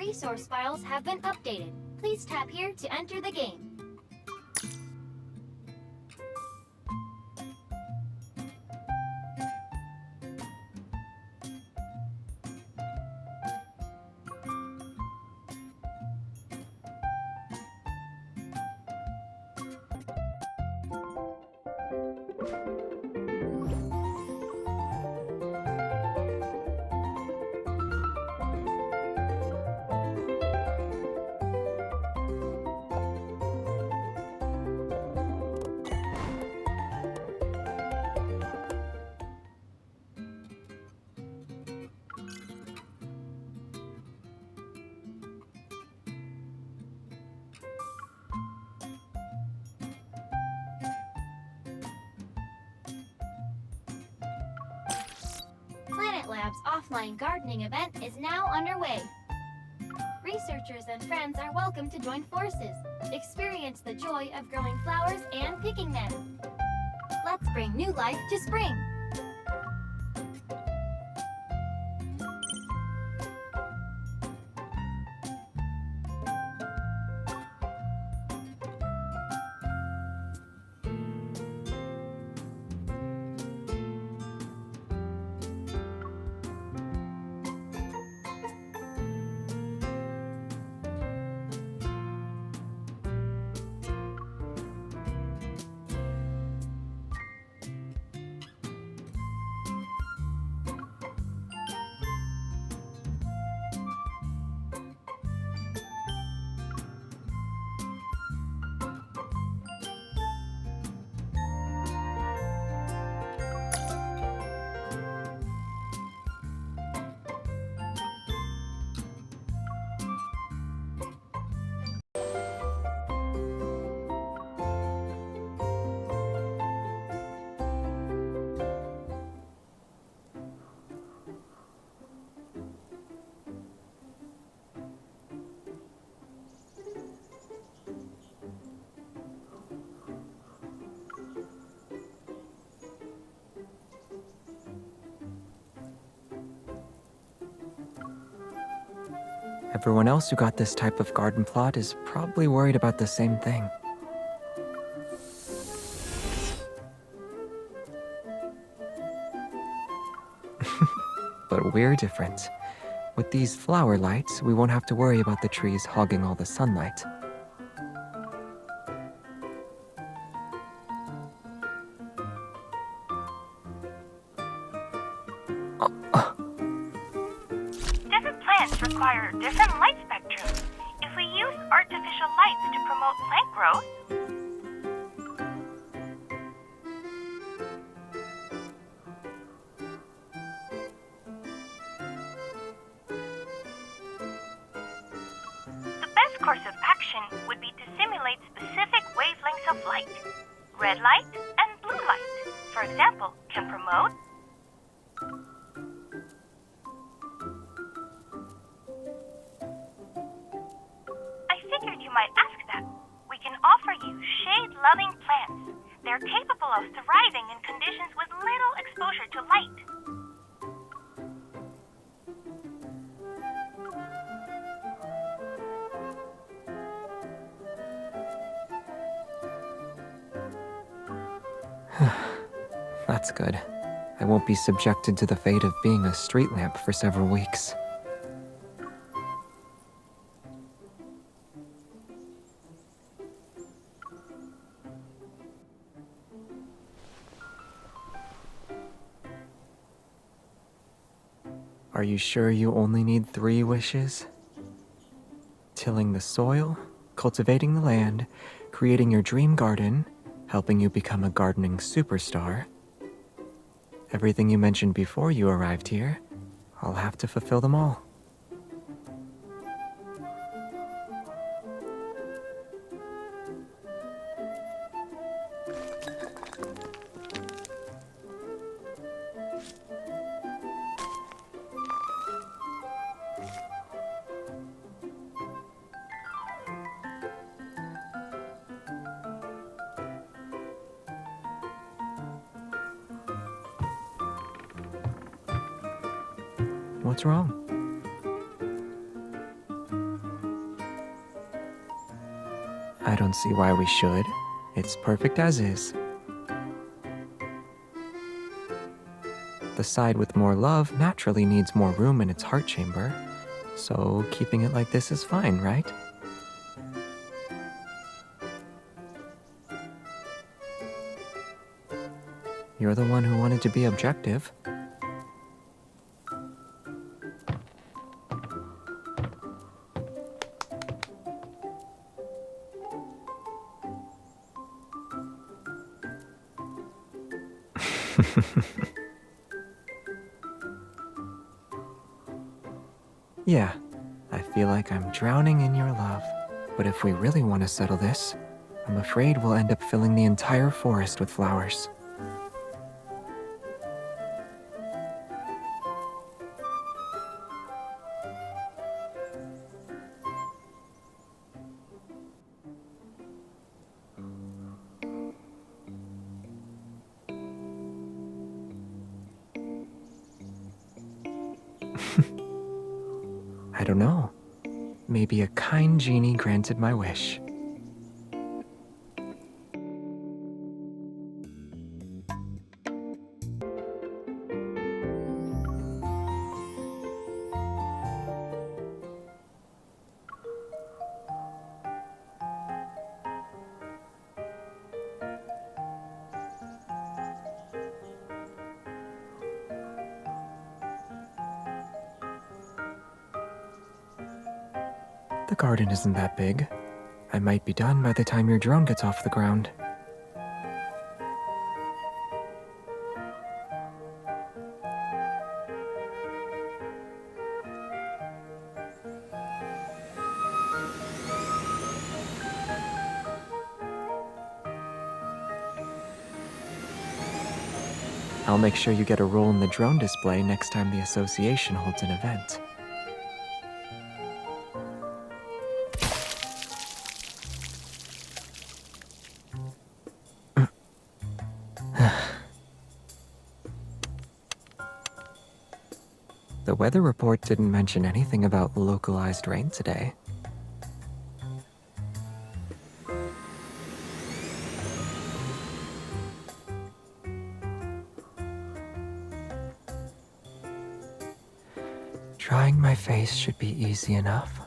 Resource files have been updated. Please tap here to enter the game. Planet Lab's offline gardening event is now underway. Researchers and friends are welcome to join forces. Experience the joy of growing flowers and picking them. Let's bring new life to spring. Everyone else who got this type of garden plot is probably worried about the same thing. But we're different. With these flower lights, we won't have to worry about the trees hogging all the sunlight. Different plants require different light spectrum. If we use artificial lights to promote plant growth, the best course of action would be to simulate specific wavelengths of light. Red light and blue light, for example, can promote you might ask that. We can offer you shade-loving plants. They're capable of thriving in conditions with little exposure to light. That's good. I won't be subjected to the fate of being a street lamp for several weeks. Are you sure you only need 3 wishes? Tilling the soil, cultivating the land, creating your dream garden, helping you become a gardening superstar. Everything you mentioned before you arrived here, I'll have to fulfill them all. What's wrong? I don't see why we should. It's perfect as is. The side with more love naturally needs more room in its heart chamber, so keeping it like this is fine, right? You're the one who wanted to be objective. Yeah, I feel like I'm drowning in your love. But if we really want to settle this, I'm afraid we'll end up filling the entire forest with flowers. I don't know. Maybe a kind genie granted my wish. The garden isn't that big. I might be done by the time your drone gets off the ground. I'll make sure you get a role in the drone display next time the association holds an event. The weather report didn't mention anything about localized rain today. Drying my face should be easy enough.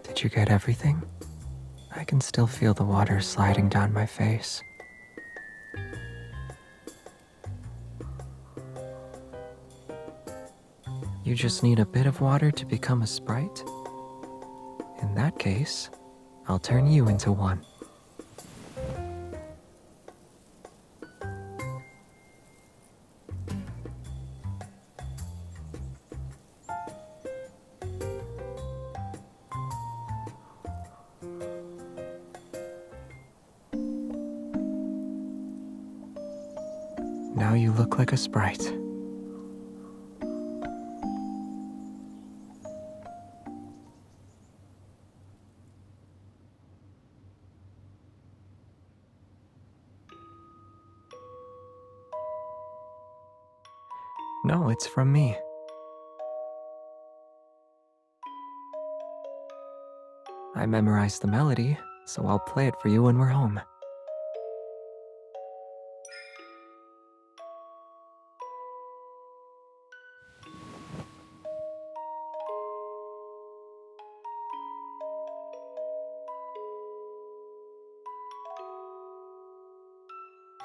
Did you get everything? I can still feel the water sliding down my face. You just need a bit of water to become a sprite? In that case, I'll turn you into one. Now you look like a sprite. No, it's from me. I memorized the melody, so I'll play it for you when we're home.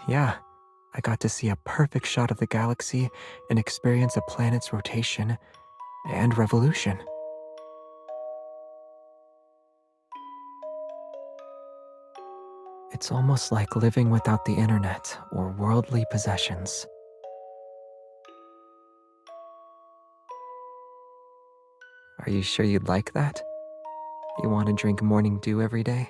Yeah, I got to see a perfect shot of the galaxy and experience a planet's rotation and revolution. It's almost like living without the internet or worldly possessions. Are you sure you'd like that? You want to drink morning dew every day?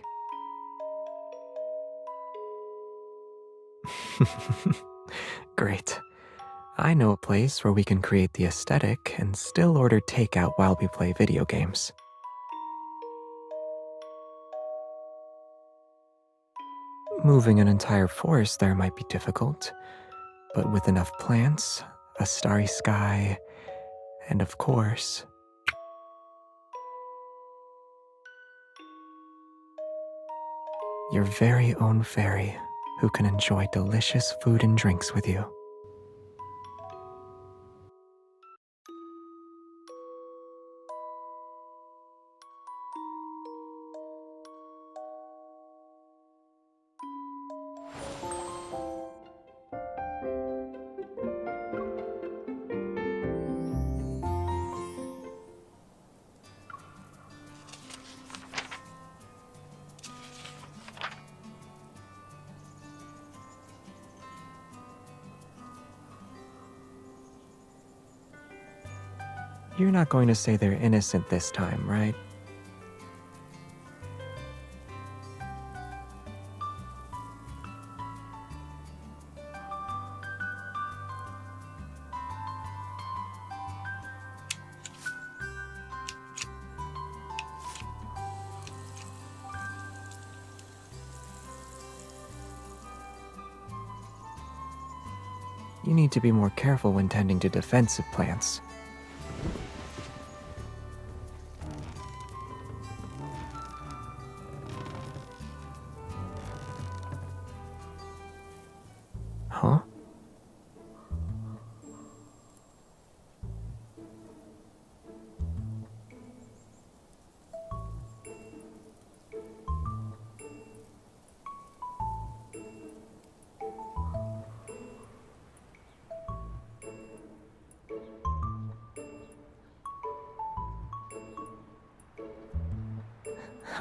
Great. I know a place where we can create the aesthetic and still order takeout while we play video games. Moving an entire forest there might be difficult, but with enough plants, a starry sky, and of course, your very own fairy who can enjoy delicious food and drinks with you. You're not going to say they're innocent this time, right? You need to be more careful when tending to defensive plants. Huh?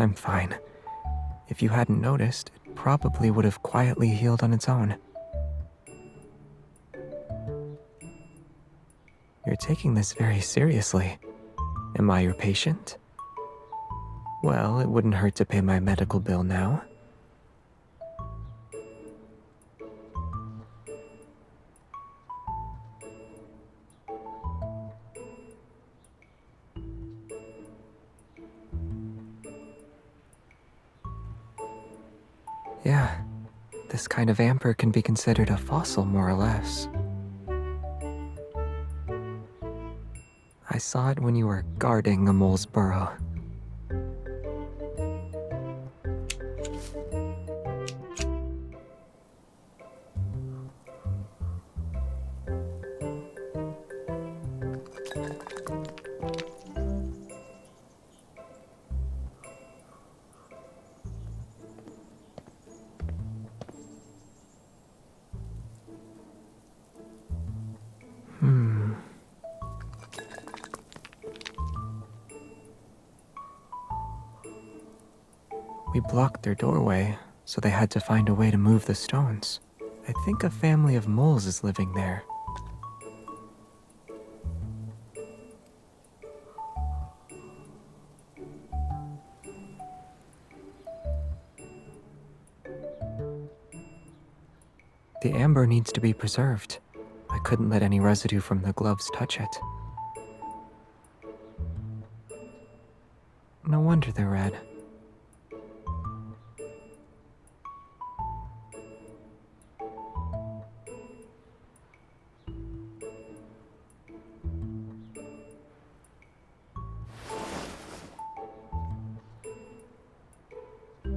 I'm fine. If you hadn't noticed, it probably would have quietly healed on its own. You're taking this very seriously. Am I your patient? Well, it wouldn't hurt to pay my medical bill now. Yeah, this kind of amber can be considered a fossil, more or less. I saw it when you were guarding a mole's burrow. We blocked their doorway, so they had to find a way to move the stones. I think a family of moles is living there. The amber needs to be preserved. I couldn't let any residue from the gloves touch it. No wonder they're red.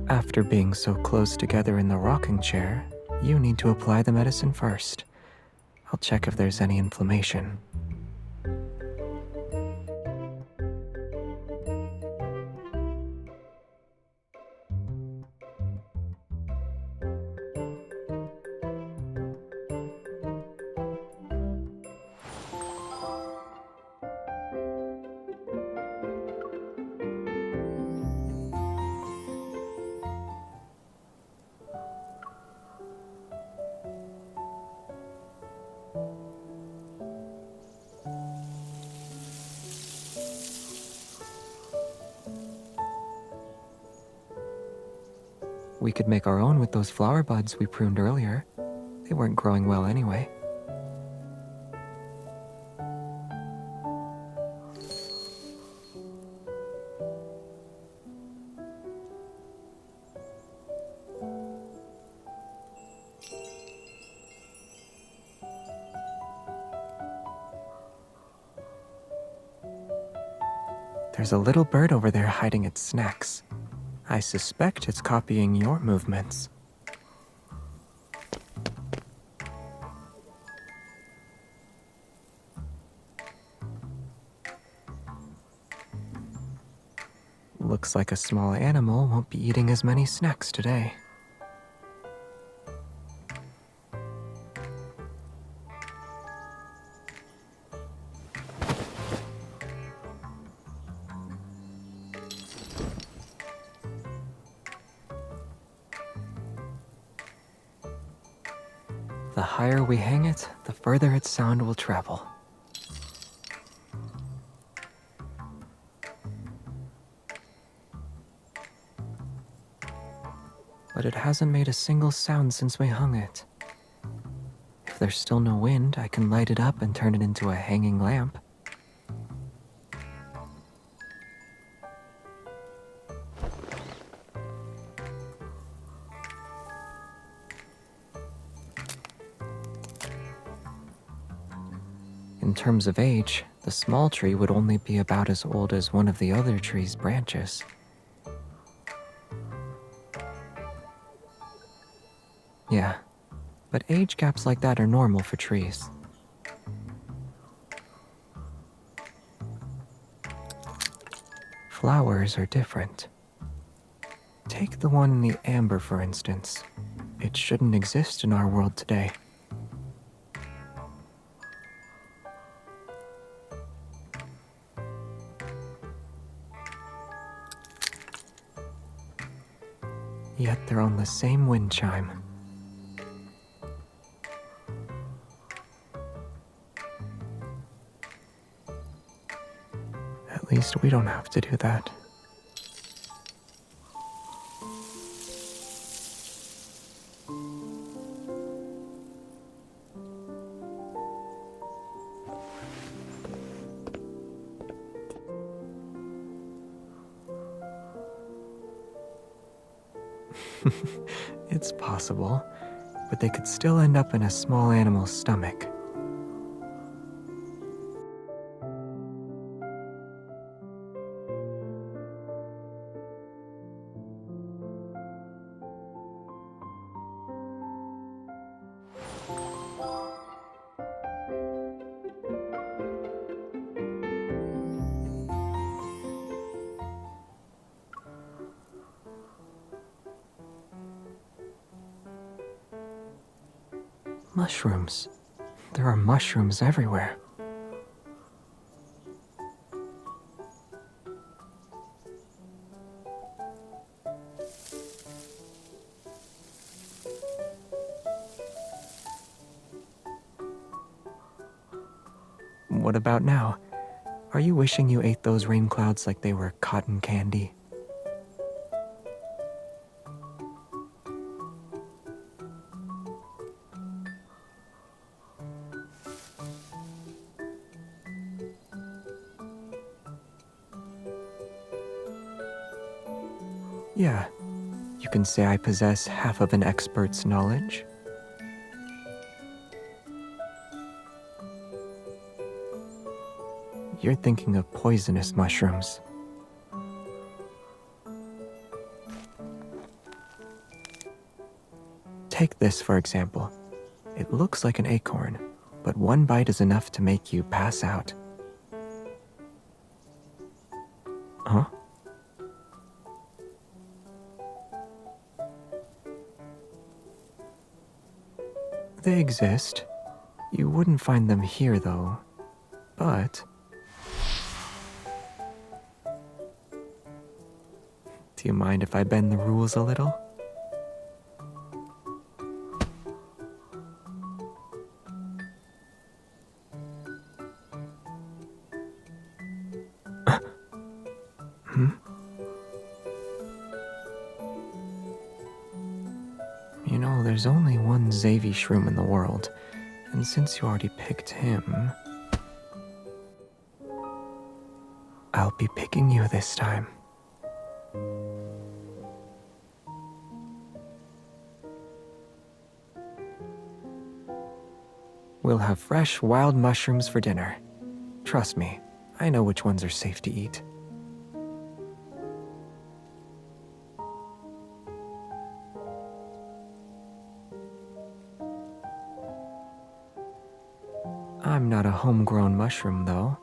After being so close together in the rocking chair, you need to apply the medicine first. I'll check if there's any inflammation. We could make our own with those flower buds we pruned earlier. They weren't growing well anyway. There's a little bird over there hiding its snacks. I suspect it's copying your movements. Looks like a small animal won't be eating as many snacks today. The higher we hang it, the further its sound will travel. But it hasn't made a single sound since we hung it. If there's still no wind, I can light it up and turn it into a hanging lamp. In terms of age, the small tree would only be about as old as one of the other tree's branches. Yeah, but age gaps like that are normal for trees. Flowers are different. Take the one in the amber, for instance. It shouldn't exist in our world today. Yet they're on the same wind chime. At least we don't have to do that. It's possible, but they could still end up in a small animal's stomach. Mushrooms. There are mushrooms everywhere. What about now? Are you wishing you ate those rain clouds like they were cotton candy? Yeah, you can say I possess half of an expert's knowledge. You're thinking of poisonous mushrooms. Take this, for example. It looks like an acorn, but one bite is enough to make you pass out. Huh? They exist. You wouldn't find them here, though. But do you mind if I bend the rules a little? You know, there's only one Xavier shroom in the world, and since you already picked him, I'll be picking you this time. We'll have fresh, wild mushrooms for dinner. Trust me, I know which ones are safe to eat. I'm not a homegrown mushroom, though.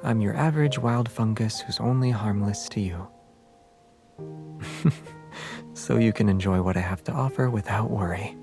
I'm your average wild fungus who's only harmless to you. So you can enjoy what I have to offer without worry.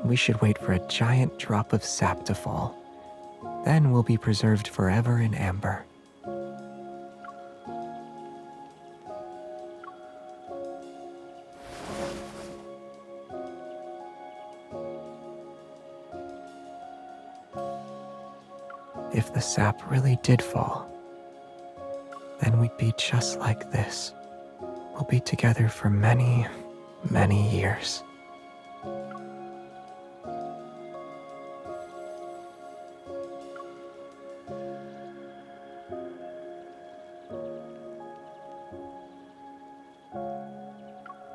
We should wait for a giant drop of sap to fall. Then we'll be preserved forever in amber. If the sap really did fall, then we'd be just like this. We'll be together for many, many years.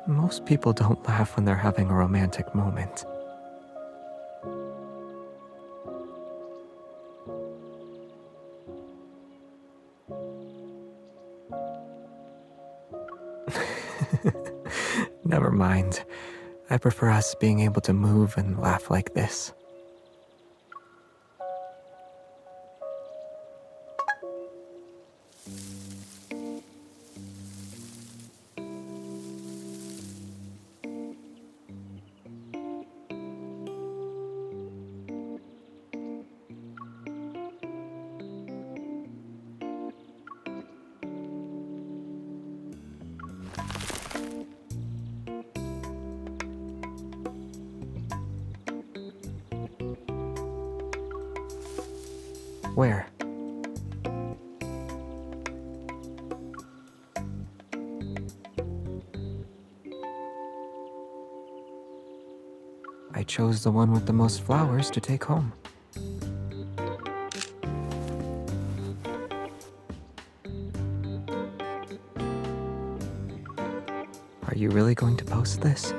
Most people don't laugh when they're having a romantic moment. Never mind. I prefer us being able to move and laugh like this. Where? I chose the one with the most flowers to take home. Are you really going to post this?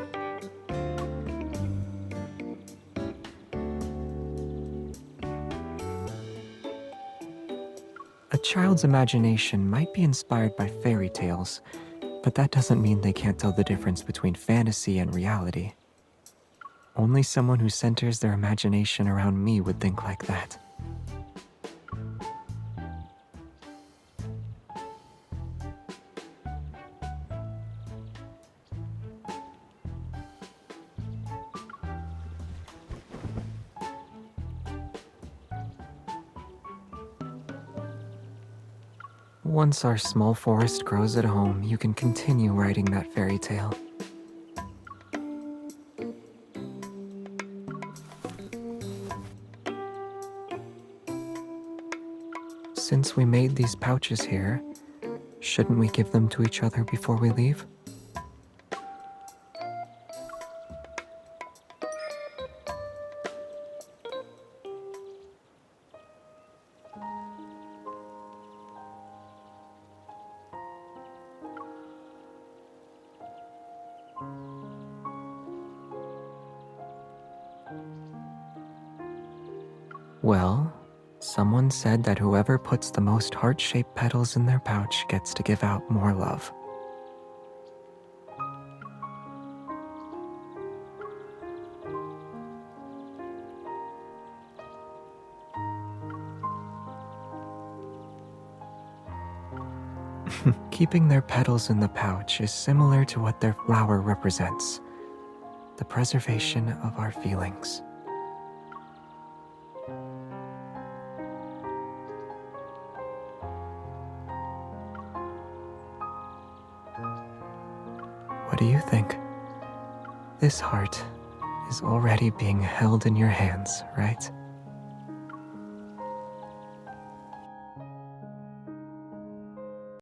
A child's imagination might be inspired by fairy tales, but that doesn't mean they can't tell the difference between fantasy and reality. Only someone who centers their imagination around me would think like that. Once our small forest grows at home, you can continue writing that fairy tale. Since we made these pouches here, shouldn't we give them to each other before we leave? Well, someone said that whoever puts the most heart-shaped petals in their pouch gets to give out more love. Keeping their petals in the pouch is similar to what their flower represents, the preservation of our feelings. What do you think? This heart is already being held in your hands, right?